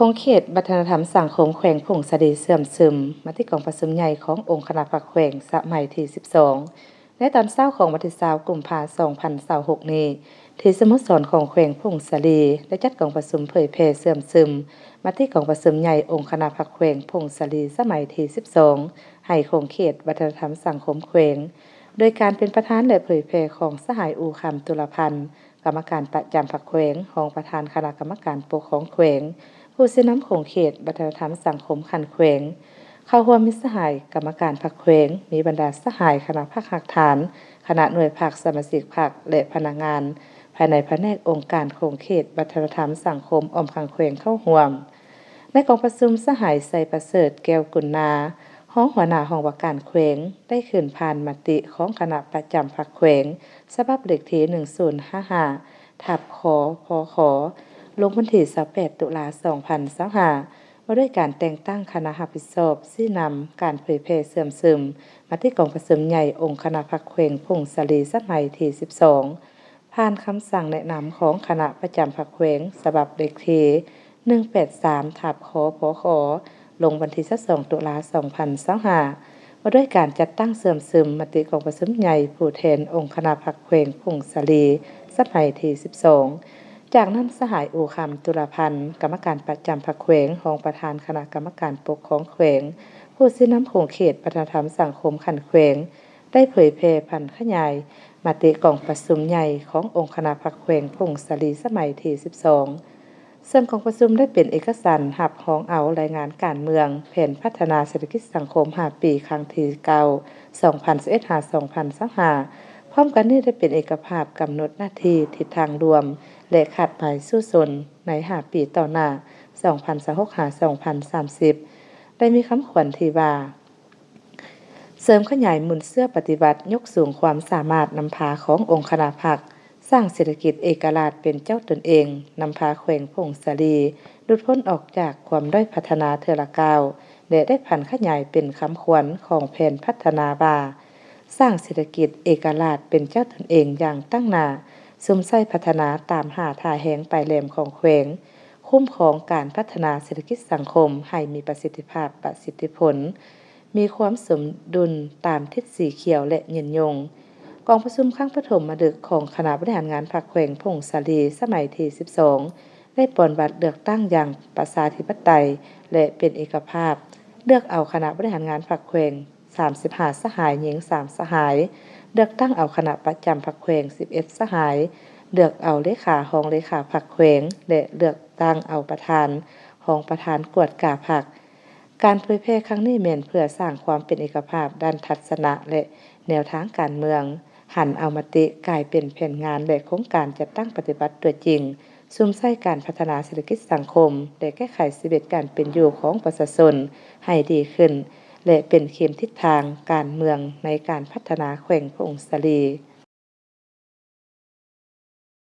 คงเขตวัฒนธรรมสังคมแขวงพงสะดีเสื่อมซึมมาที่กองประชุมใหญ่ขององค์คณะผักแขวงสมัยที่12ในตอนเช้าของวันที่20กุมภาพันธ์2026นี้ที่สโมสรของแขวงพงสะดีได้จัดกองประชุมเผยแพร่เสื่อมซึมมาที่กองประชุมใหญ่องค์คณะผักแขวงพงสะดีสมัยที่12ให้คงเขตวัฒนธรรมสังคมแขวงโดยการเป็นประธานและเผยแพร่ของสหายอูคำตุลพันธ์กรรมการประจำผักแขวงรองประธานคณะกรรมการปกครองแขวงผู้สิน้ำของเขตวัฒนธรรมสังคมขันแขวงเข้าร่วมมิตรสหายกรรมการผักแขวงมีบรรดาสหายคณะภาคหักฐานคณะหน่วยภาคสมาชิกภาคและพนักงานภายในแผนกองค์การของเขตวัฒนธรรมสังคมอมขังแขวงเข้าร่วมในกองประชุมสหายไซประเสริฐแก้วกุลนาห้องหัวหน้าห้องว่าการแขวงได้ขึ้นผ่านมติของคณะประจำผักแขวงฉบับเลขที่1055ทับขอพขลงวันที่28ตุลา2025ว่าด้วยการแต่งตั้งคณะรับผิดชอบชี้นำการเผยแพร่เสื่อมซึมมาที่กองประชุมใหญ่องค์คณะผักแขวงพงสะลีสมัยที่12ผ่านคำสั่งแนะนำของคณะประจำผักแขวงฉบับเลขที่183ทับขอพขลงวันที่22ตุลา2025ว่าด้วยการจัดตั้งเสื่อมซึมมติกองประชุมใหญ่ผู้แทนองค์คณะผักแขวงพงสะลีสมัยที่12จากนั้นสหายอูคำตุลพันธ์กรรมการประจำผักแขวงรองประธานคณะกรรมการปกครองแขวงผู้สิน้ำของเขตวัฒนธรรมสังคมขันแขวงได้เผยแพร่พันขยายมติกองประชุมใหญ่ขององค์คณะผักแขวงพงสะลีสมัยที่12ซึ่งของประชุมได้เป็นเอกสารหับห้องเอารายงานการเมืองแผนพัฒนาเศรษฐกิจสังคม5ปีครั้งที่9 2011-2025พร้อมกันนี้ได้เป็นเอกภาพกำหนดหน้าที่ทิศทางรวมและขาดหมายสู้สนใน5ปีต่อหน้า2026-2030ได้มีคำขวัญที่ว่าเสริมขยายหมุนเสื้อปฏิบัติยกสูงความสามารถนำพาขององค์คณะผักสร้างเศรษฐกิจเอกราชเป็นเจ้าตนเองนำพาแขวงพงสะลีหลุดพ้นออกจากความด้อยพัฒนาเทอละก้าวและได้ผันขยายเป็นคำขวัญของแผนพัฒนาบาสร้างเศรษฐกิจเอกราชเป็นเจ้าตนเองอย่างตั้งหน้าซุมไส้พัฒนาตามหาทาแหงไปแหลมของแขวงคุ้มครองการพัฒนาเศรษฐกิจสังคมให้มีประสิทธิภาพประสิทธิผลมีความสมดุลตามทิศสีเขียวและยืนยงกองประชุมครั้งปฐมฤกษ์ของคณะบริหารงานพรรคแขวงพงสะลีสมัยที่12ได้ปลดบัตรเลือกตั้งอย่างประชาธิปไตยและเป็นเอกภาพเลือกเอาคณะบริหารงานพรรคแขวง35สหายหญิง3สหายเลือกตั้งเอาคณะประจำพรรคแขวง11สหายเลือกเอาเลขารองเลขาพรรคแขวงและเลือกตั้งเอาประธานรองประธานกวดกาพรรคการเผยแพร่ครั้งนี้แม่นเพื่อสร้างความเป็นเอกภาพด้านทัศนะและแนวทางการเมืองหันเอามติกลายเป็นแผนงานและโครงการจัดตั้งปฏิบัติตัวจริงซุ่มไส้การพัฒนาเศรษฐกิจสังคมและแก้ไขชีวิตการเป็นอยู่ของประชาชนให้ดีขึ้นและเป็นเข็มทิศทางการเมืองในการพัฒนาแขวงพงสะลี